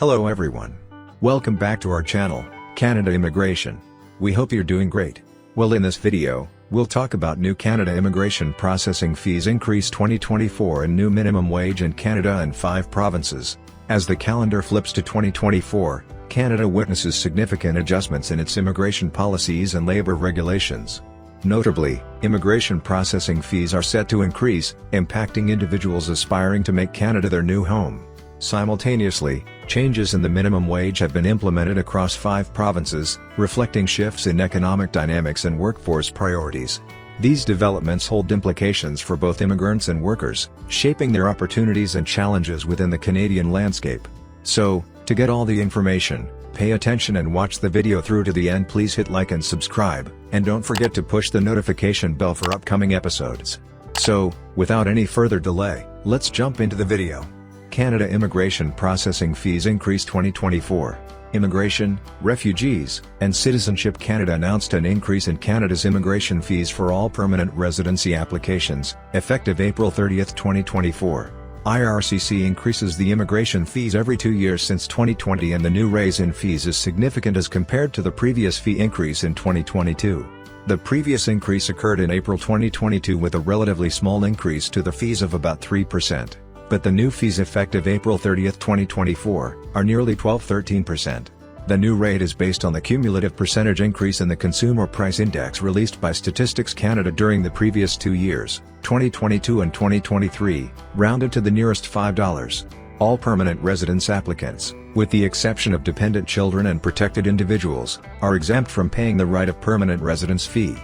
Hello everyone. Welcome back to our channel, Canada Immigration. We hope you're doing great. Well, in this video, we'll talk about new Canada immigration processing fees increase 2024 and new minimum wage in Canada and 5 provinces. As the calendar flips to 2024, Canada witnesses significant adjustments in its immigration policies and labor regulations. Notably, immigration processing fees are set to increase, impacting individuals aspiring to make Canada their new home. Simultaneously, changes in the minimum wage have been implemented across 5 provinces, reflecting shifts in economic dynamics and workforce priorities. These developments hold implications for both immigrants and workers, shaping their opportunities and challenges within the Canadian landscape. So, to get all the information, pay attention and watch the video through to the end. Please hit like and subscribe, and don't forget to push the notification bell for upcoming episodes. So, without any further delay, let's jump into the video. Canada immigration processing fees increase 2024. Immigration, Refugees, and Citizenship Canada announced an increase in Canada's immigration fees for all permanent residency applications, effective April 30, 2024. IRCC increases the immigration fees every 2 years since 2020, and the new raise in fees is significant as compared to the previous fee increase in 2022. The previous increase occurred in April 2022 with a relatively small increase to the fees of about 3%. But the new fees effective April 30, 2024, are nearly 12–13%. The new rate is based on the cumulative percentage increase in the Consumer Price Index released by Statistics Canada during the previous 2 years, 2022 and 2023, rounded to the nearest $5. All permanent residence applicants, with the exception of dependent children and protected individuals, are exempt from paying the right of permanent residence fee.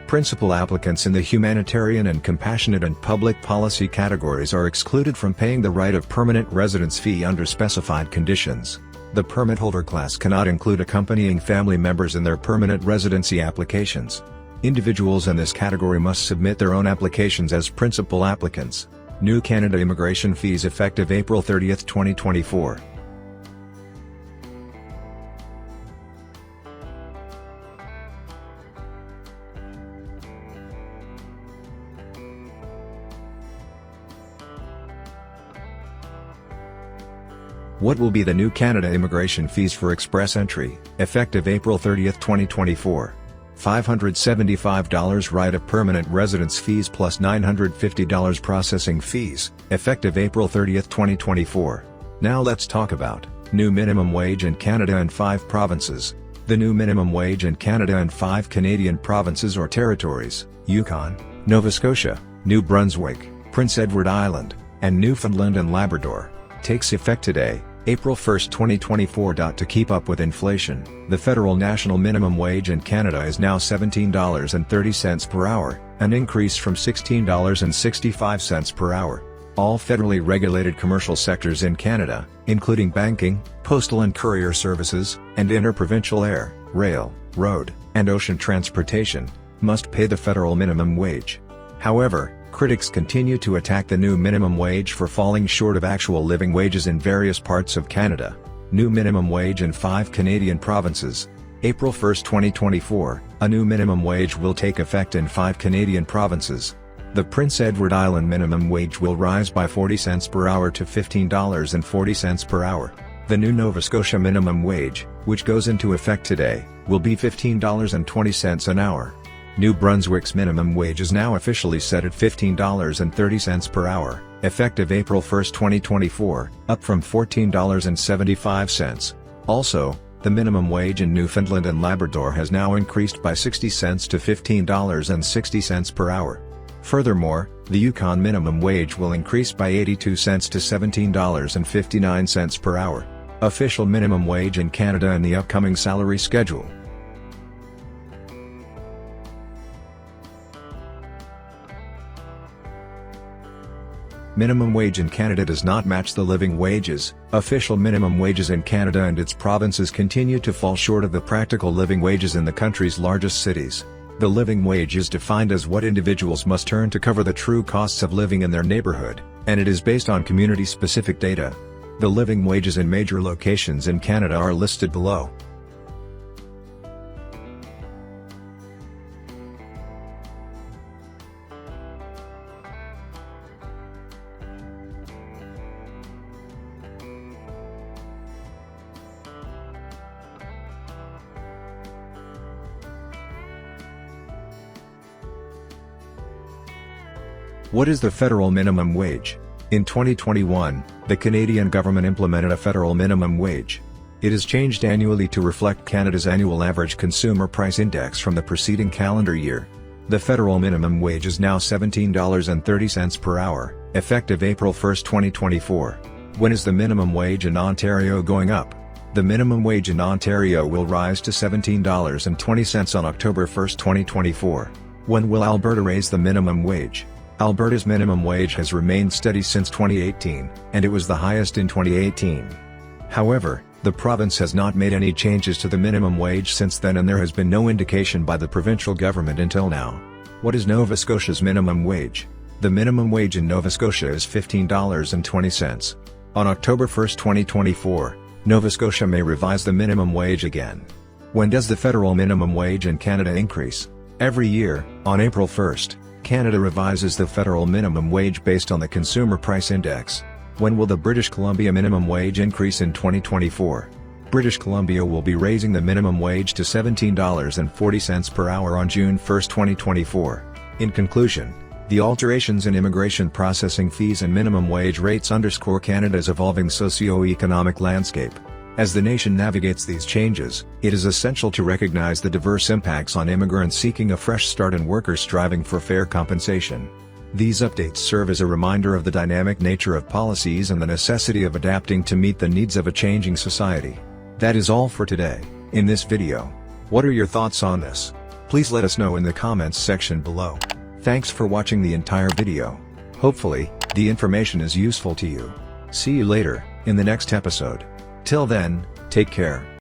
Principal applicants in the humanitarian and compassionate and public policy categories are excluded from paying the right of permanent residence fee under specified conditions. The permit holder class cannot include accompanying family members in their permanent residency applications. Individuals in this category must submit their own applications as principal applicants. New Canada immigration fees effective April 30, 2024. What will be the new Canada immigration fees for express entry, effective April 30, 2024? $575 right of permanent residence fees plus $950 processing fees, effective April 30, 2024. Now let's talk about new minimum wage in Canada and 5 provinces. The new minimum wage in Canada and 5 Canadian provinces or territories, Yukon, Nova Scotia, New Brunswick, Prince Edward Island, and Newfoundland and Labrador, takes effect today, April 1, 2024. To keep up with inflation, the federal national minimum wage in Canada is now $17.30 per hour, an increase from $16.65 per hour. All federally regulated commercial sectors in Canada, including banking, postal and courier services, and interprovincial air, rail, road, and ocean transportation, must pay the federal minimum wage. However, critics continue to attack the new minimum wage for falling short of actual living wages in various parts of Canada. New minimum wage in 5 Canadian provinces. April 1, 2024, a new minimum wage will take effect in 5 Canadian provinces. The Prince Edward Island minimum wage will rise by 40 cents per hour to $15.40 per hour. The new Nova Scotia minimum wage, which goes into effect today, will be $15.20 an hour. New Brunswick's minimum wage is now officially set at $15.30 per hour, effective April 1, 2024, up from $14.75. Also, the minimum wage in Newfoundland and Labrador has now increased by 60 cents to $15.60 per hour. Furthermore, the Yukon minimum wage will increase by 82 cents to $17.59 per hour. Official minimum wage in Canada and the upcoming salary schedule. Minimum wage in Canada does not match the living wages. Official minimum wages in Canada and its provinces continue to fall short of the practical living wages in the country's largest cities. The living wage is defined as what individuals must earn to cover the true costs of living in their neighborhood, and it is based on community-specific data. The living wages in major locations in Canada are listed below. What is the federal minimum wage? In 2021, the Canadian government implemented a federal minimum wage. It is changed annually to reflect Canada's annual average consumer price index from the preceding calendar year. The federal minimum wage is now $17.30 per hour, effective April 1, 2024. When is the minimum wage in Ontario going up? The minimum wage in Ontario will rise to $17.20 on October 1, 2024. When will Alberta raise the minimum wage? Alberta's minimum wage has remained steady since 2018, and it was the highest in 2018. However, the province has not made any changes to the minimum wage since then, and there has been no indication by the provincial government until now. What is Nova Scotia's minimum wage? The minimum wage in Nova Scotia is $15.20. On October 1, 2024, Nova Scotia may revise the minimum wage again. When does the federal minimum wage in Canada increase? Every year, on April 1, Canada revises the federal minimum wage based on the Consumer Price Index. When will the British Columbia minimum wage increase in 2024? British Columbia will be raising the minimum wage to $17.40 per hour on June 1, 2024. In conclusion, the alterations in immigration processing fees and minimum wage rates underscore Canada's evolving socio-economic landscape. As the nation navigates these changes, it is essential to recognize the diverse impacts on immigrants seeking a fresh start and workers striving for fair compensation. These updates serve as a reminder of the dynamic nature of policies and the necessity of adapting to meet the needs of a changing society. That is all for today. In this video, what are your thoughts on this? Please let us know in the comments section below. Thanks for watching the entire video. Hopefully, the information is useful to you. See you later, in the next episode. Till then, take care.